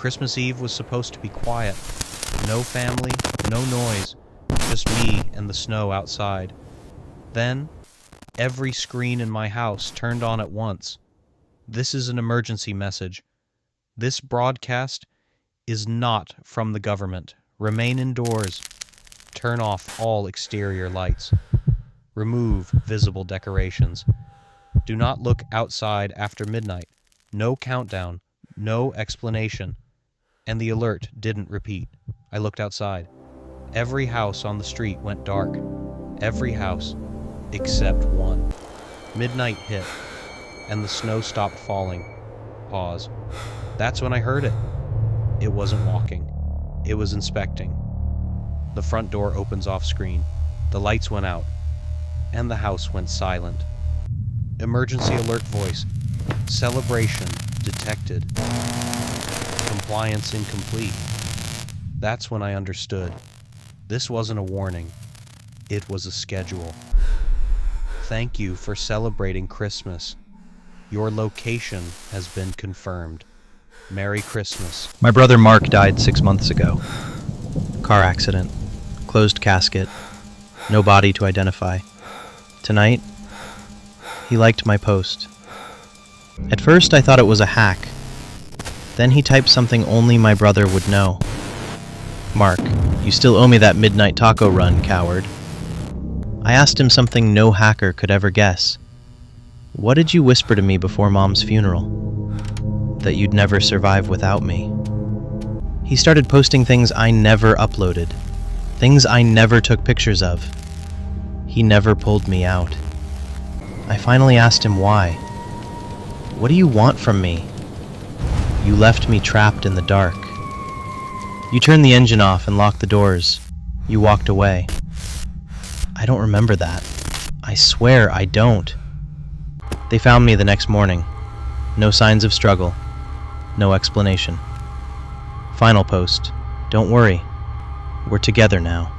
Christmas Eve was supposed to be quiet. No family, no noise, just me and the snow outside. Then, every screen in my house turned on at once. This is an emergency message. This broadcast is not from the government. Remain indoors. Turn off all exterior lights. Remove visible decorations. Do not look outside after midnight. No countdown. No explanation. And the alert didn't repeat. I looked outside. Every house on the street went dark. Every house except one. Midnight hit, and the snow stopped falling. Pause. That's when I heard it. It wasn't walking. It was inspecting. The front door opens off screen. The lights went out, and the house went silent. Emergency alert voice. Celebration detected. Compliance incomplete. That's when I understood. This wasn't a warning. It was a schedule. Thank you for celebrating Christmas. Your location has been confirmed. Merry Christmas. My brother Mark died 6 months ago. Car accident. Closed casket. No body to identify. Tonight, he liked my post. At first I thought it was a hack. Then he typed something only my brother would know. Mark, you still owe me that midnight taco run, coward. I asked him something no hacker could ever guess. What did you whisper to me before Mom's funeral? That you'd never survive without me. He started posting things I never uploaded. Things I never took pictures of. He never pulled me out. I finally asked him why. What do you want from me? You left me trapped in the dark. You turned the engine off and locked the doors. You walked away. I don't remember that. I swear I don't. They found me the next morning. No signs of struggle. No explanation. Final post. Don't worry. We're together now.